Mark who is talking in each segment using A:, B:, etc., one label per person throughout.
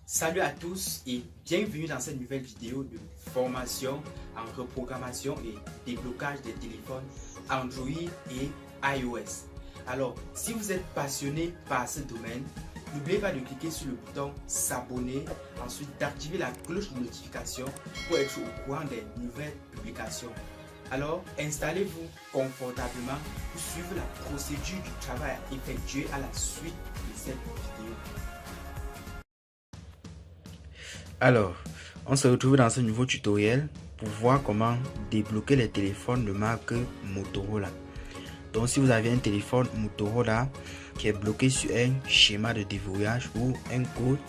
A: Salut à tous et bienvenue dans cette nouvelle vidéo de formation en reprogrammation et déblocage des téléphones Android et iOS. Alors, si vous êtes passionné par ce domaine, n'oubliez pas de cliquer sur le bouton s'abonner, ensuite d'activer la cloche de notification pour être au courant des nouvelles publications. Alors, installez-vous confortablement pour suivre la procédure du travail à effectuer à la suite de cette vidéo. Alors, on se retrouve dans ce nouveau tutoriel pour voir comment débloquer les téléphones de marque Motorola. Donc, si vous avez un téléphone Motorola qui est bloqué sur un schéma de déverrouillage ou un code,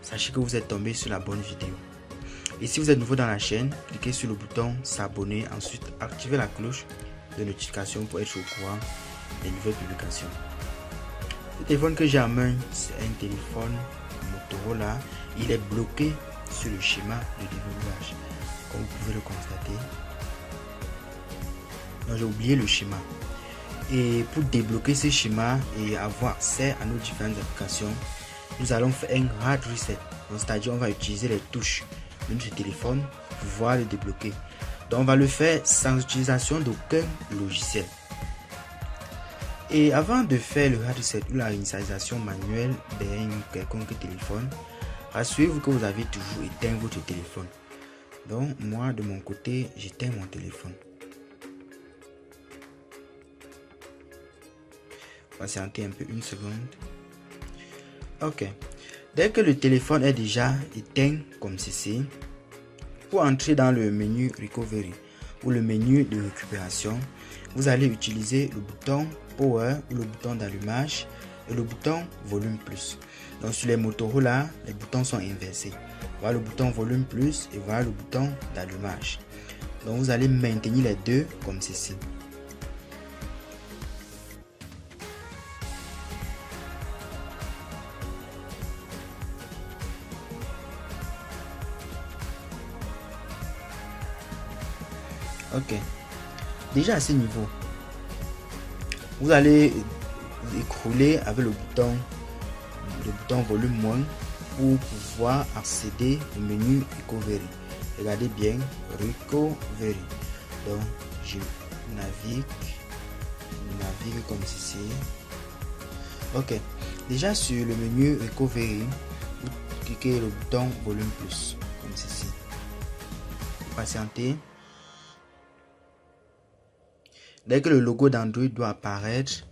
A: sachez que vous êtes tombé sur la bonne vidéo. Et si vous êtes nouveau dans la chaîne, cliquez sur le bouton s'abonner, ensuite activez la cloche de notification pour être au courant des nouvelles publications. Le téléphone que j'ai en main, c'est un téléphone Motorola. Il est bloqué sur le schéma de déverrouillage, comme vous pouvez le constater. Donc j'ai oublié le schéma. Et pour débloquer ce schéma et avoir accès à nos différentes applications, nous allons faire un hard reset. C'est-à-dire on va utiliser les touches de notre téléphone pour pouvoir le débloquer. Donc on va le faire sans utilisation d'aucun logiciel. Et avant de faire le hard reset ou la réinitialisation manuelle d'un quelconque téléphone, assurez-vous que vous avez toujours éteint votre téléphone. Donc moi de mon côté, j'éteins mon téléphone. Patientez un peu, une seconde. Ok. Dès que le téléphone est déjà éteint comme ceci, pour entrer dans le menu Recovery ou le menu de récupération, vous allez utiliser le bouton Power ou le bouton d'allumage et le bouton Volume plus. Donc sur les Motorola, les boutons sont inversés. Voilà le bouton Volume plus et voilà le bouton d'allumage. Donc vous allez maintenir les deux comme ceci. Ok. Déjà à ce niveau, vous allez écrouler avec le bouton volume moins pour pouvoir accéder au menu Recovery. Regardez bien, Recovery. Donc je navigue comme ceci. Ok. Déjà sur le menu Recovery, vous cliquez le bouton volume plus comme ceci. Patientez. Dès que le logo d'Android doit apparaître,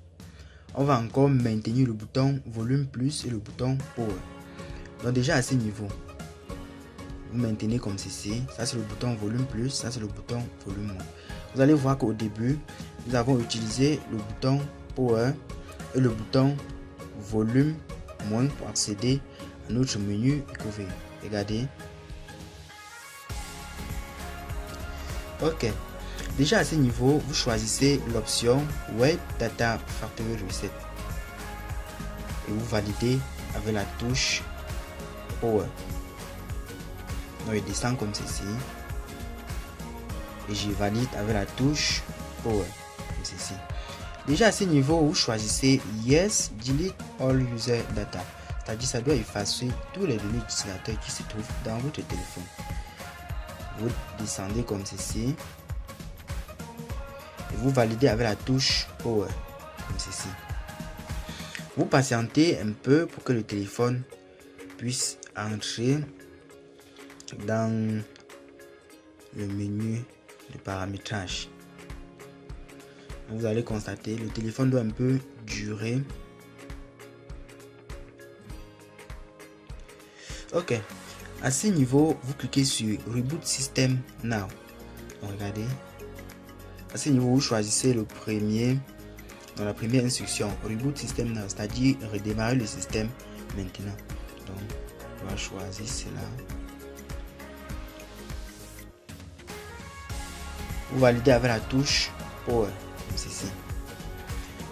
A: on va encore maintenir le bouton volume plus et le bouton power. Donc déjà à ce niveau, vous maintenez comme ceci. Ça c'est le bouton volume plus, ça c'est le bouton volume moins. Vous allez voir qu'au début, nous avons utilisé le bouton power et le bouton volume moins pour accéder à notre menu Recovery. Regardez. Ok. Déjà à ce niveau, vous choisissez l'option Web Data Factory Reset et vous validez avec la touche Power. Donc je descends comme ceci et je valide avec la touche Power comme ceci. Déjà à ce niveau, vous choisissez Yes Delete All User Data, c'est-à-dire ça doit effacer tous les données utilisateurs qui se trouvent dans votre téléphone. Vous descendez comme ceci. Vous validez avec la touche Power comme ceci. Vous patientez un peu pour que le téléphone puisse entrer dans le menu de paramétrage. Vous allez constater le téléphone doit un peu durer. Ok. À ce niveau, vous cliquez sur Reboot System Now. Donc, regardez. À ce niveau, vous choisissez le premier, dans la première instruction, Reboot System Now, c'est-à-dire redémarrer le système maintenant. Donc, on va choisir cela. Vous validez avec la touche Power, comme ceci.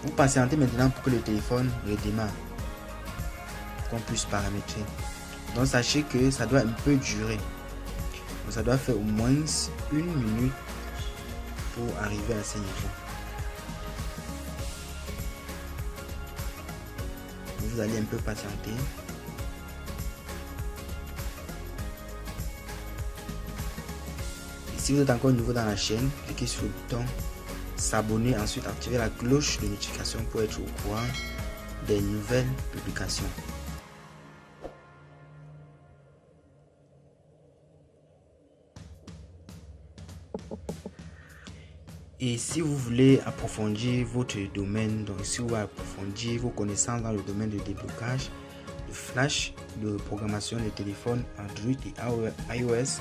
A: Vous patientez maintenant pour que le téléphone redémarre, qu'on puisse paramétrer. Donc, sachez que ça doit un peu durer. Donc, ça doit faire au moins 1 minute pour arriver à ce niveau. Vous allez un peu patienter. Si vous êtes encore nouveau dans la chaîne, cliquez sur le bouton s'abonner, ensuite activez la cloche de notification pour être au courant des nouvelles publications. Et si vous voulez approfondir votre domaine, donc si vous voulez approfondir vos connaissances dans le domaine de déblocage, de flash, de programmation des téléphones Android et iOS,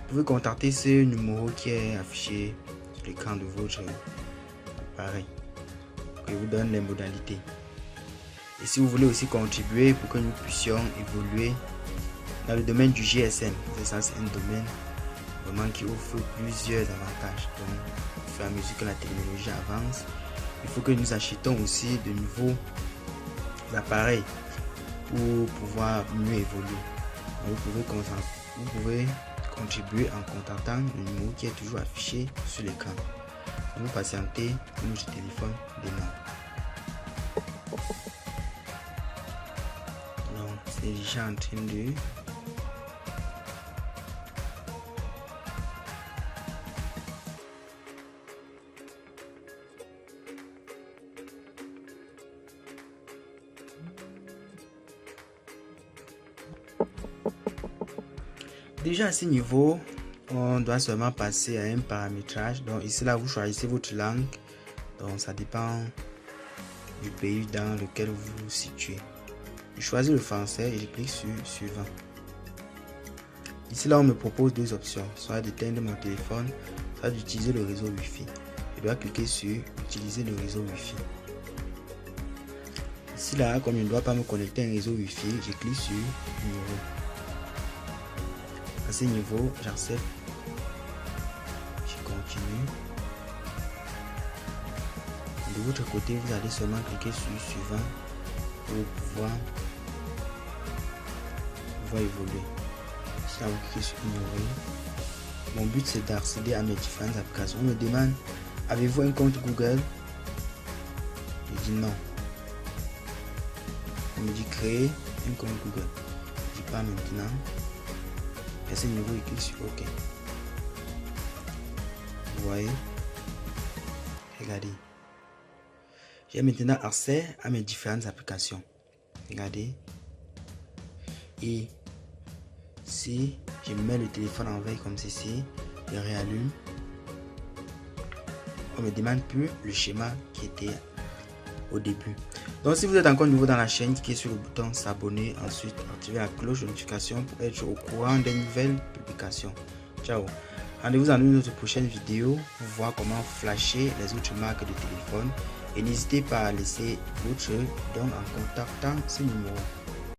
A: vous pouvez contacter ce numéro qui est affiché sur l'écran de votre appareil. Je vous donne les modalités. Et si vous voulez aussi contribuer pour que nous puissions évoluer dans le domaine du GSM, ça c'est un domaine vraiment qui offre plusieurs avantages. Donc, au fur et à mesure que la technologie avance, il faut que nous achetons aussi de nouveaux appareils pour pouvoir mieux évoluer. Donc, vous pouvez contribuer en contactant le numéro qui est toujours affiché sur l'écran. Vous patientez pour notre téléphone démarre. Donc, c'est déjà en train de déjà à ce niveau, on doit seulement passer à un paramétrage. Donc ici là, vous choisissez votre langue. Donc ça dépend du pays dans lequel vous vous situez. Je choisis le français et je clique sur suivant. Ici là, on me propose deux options, soit d'éteindre mon téléphone, soit d'utiliser le réseau Wi-Fi. Je dois cliquer sur utiliser le réseau Wi-Fi. Ici là, comme je ne dois pas me connecter à un réseau Wi-Fi, je clique sur numéro. À ce niveau, j'accepte. Je continue. De votre côté, vous allez seulement cliquer sur suivant pour pouvoir évoluer. Ici, vous cliquez sur ignorer. Mon but c'est d'accéder à mes différentes applications. On me demande, avez-vous un compte Google? Je dis non. On me dit créer un compte Google. Je dis pas maintenant. À ce niveau, il clique sur OK. Vous voyez, regardez. J'ai maintenant accès à mes différentes applications. Regardez. Et si je mets le téléphone en veille comme ceci, je réallume. On me demande plus le schéma qui était au début. Donc si vous êtes encore nouveau dans la chaîne, cliquez sur le bouton s'abonner, ensuite activez la cloche de notification pour être au courant des nouvelles publications. Ciao. Rendez-vous dans une autre prochaine vidéo pour voir comment flasher les autres marques de téléphone et n'hésitez pas à laisser votre don en contactant ce numéro.